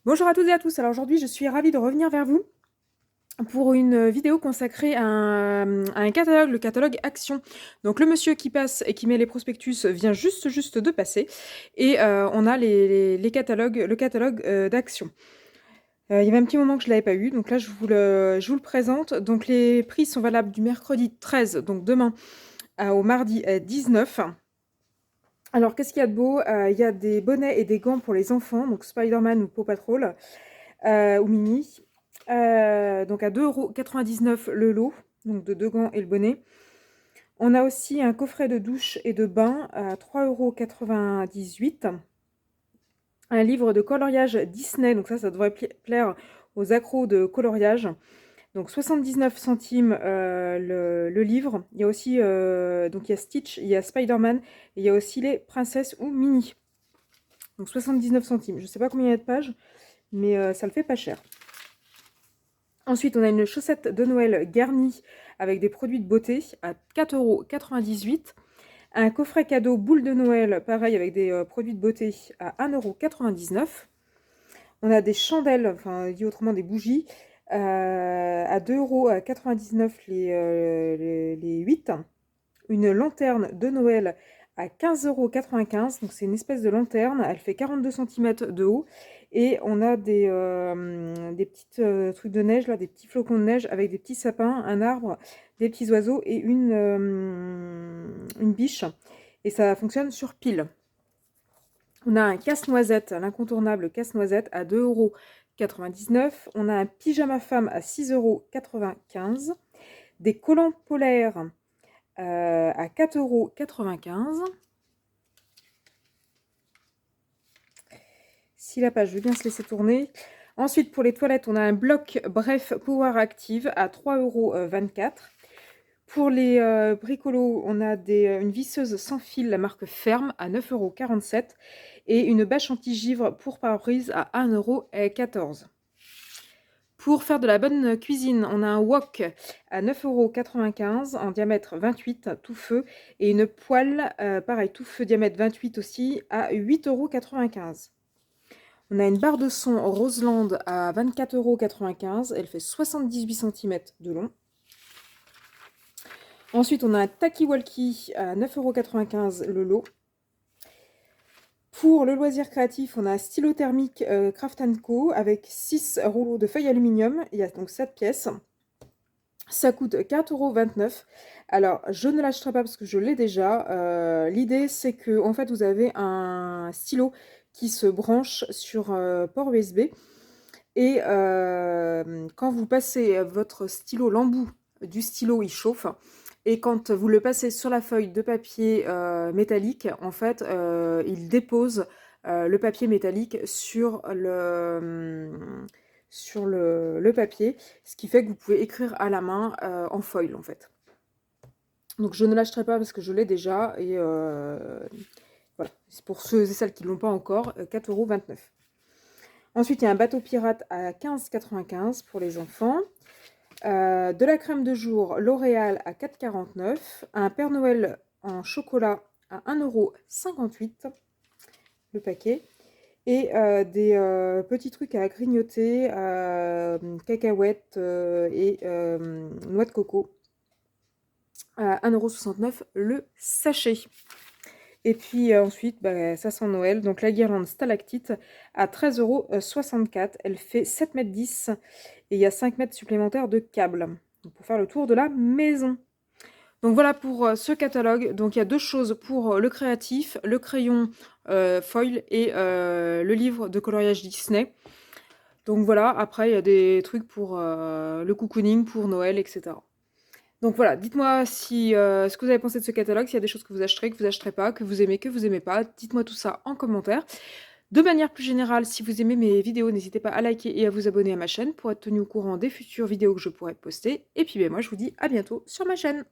Bonjour à toutes et à tous, alors aujourd'hui je suis ravie de revenir vers vous pour une vidéo consacrée à un catalogue, le catalogue Action. Donc le monsieur qui passe et qui met les prospectus vient juste de passer et on a les catalogues, le catalogue d'Action. Il y avait un petit moment que je ne l'avais pas eu, donc là je vous le présente. Donc les prix sont valables du mercredi 13, donc demain, au mardi 19. Alors qu'est-ce qu'il y a de beau? Il y a des bonnets et des gants pour les enfants, donc Spider-Man ou Paw Patrol. Ou Mini. Donc à 2,99 € le lot, donc de 2 gants et le bonnet. On a aussi un coffret de douche et de bain à 3,98 €. Un livre de coloriage Disney, donc ça devrait plaire aux accros de coloriage. Donc 79 centimes le livre. Il y a aussi, donc il y a Stitch, il y a Spider-Man, et il y a aussi les princesses ou Mini. Donc 79 centimes. Je ne sais pas combien il y a de pages, mais ça le fait pas cher. Ensuite, on a une chaussette de Noël garnie avec des produits de beauté à 4,98 €. Un coffret cadeau boule de Noël, pareil, avec des produits de beauté à 1,99 €. On a des chandelles, enfin, dit autrement des bougies, à 2,99 € les 8. Une lanterne de Noël à 15,95 €. Donc c'est une espèce de lanterne, elle fait 42 cm de haut. Et on a des petites trucs de neige, là, des petits flocons de neige avec des petits sapins, un arbre, des petits oiseaux et une biche. Et ça fonctionne sur pile. On a un casse-noisette, l'incontournable casse-noisette à 2,99 €. On a un pyjama femme à 6,95 €. Des collants polaires à 4,95 €. Si la page veut bien se laisser tourner. Ensuite, pour les toilettes, on a un bloc Bref Power Active à 3,24 €. Pour les bricolos, on a une visseuse sans fil, la marque Ferme, à 9,47 €. Et une bâche anti-givre pour pare-brise à 1,14 €. Pour faire de la bonne cuisine, on a un wok à 9,95 € en diamètre 28, tout feu. Et une poêle, pareil, tout feu, diamètre 28 aussi, à 8,95 €. On a une barre de son Roseland à 24,95 €. Elle fait 78 cm de long. Ensuite, on a un Talkie-Walkie à 9,95 € le lot. Pour le loisir créatif, on a un stylo thermique Craft & Co avec 6 rouleaux de feuilles aluminium. Il y a donc 7 pièces. Ça coûte 4,29 €. Alors, je ne l'achèterai pas parce que je l'ai déjà. L'idée, c'est que en fait, vous avez un stylo qui se branche sur port USB. Et quand vous passez votre stylo, l'embout du stylo, il chauffe. Et quand vous le passez sur la feuille de papier métallique, en fait, il dépose le papier métallique sur le papier, ce qui fait que vous pouvez écrire à la main en foil, en fait. Donc je ne l'achèterai pas parce que je l'ai déjà, et voilà, c'est pour ceux et celles qui ne l'ont pas encore, 4,29 €. Ensuite, il y a un bateau pirate à 15,95 € pour les enfants. De la crème de jour L'Oréal à 4,49 €. Un Père Noël en chocolat à 1,58 € le paquet. Et des petits trucs à grignoter, cacahuètes et noix de coco à 1,69 € le sachet. Et puis ensuite, ça sent Noël. Donc la guirlande stalactite à 13,64 €. Elle fait 7,10 m et il y a 5 mètres supplémentaires de câble pour faire le tour de la maison. Donc voilà pour ce catalogue. Donc il y a deux choses pour le créatif, le crayon foil et le livre de coloriage Disney. Donc voilà, après il y a des trucs pour le cocooning, pour Noël, etc. Donc voilà, dites-moi si ce que vous avez pensé de ce catalogue, s'il y a des choses que vous acheterez pas, que vous aimez pas. Dites-moi tout ça en commentaire. De manière plus générale, si vous aimez mes vidéos, n'hésitez pas à liker et à vous abonner à ma chaîne pour être tenu au courant des futures vidéos que je pourrai poster. Et puis moi, je vous dis à bientôt sur ma chaîne.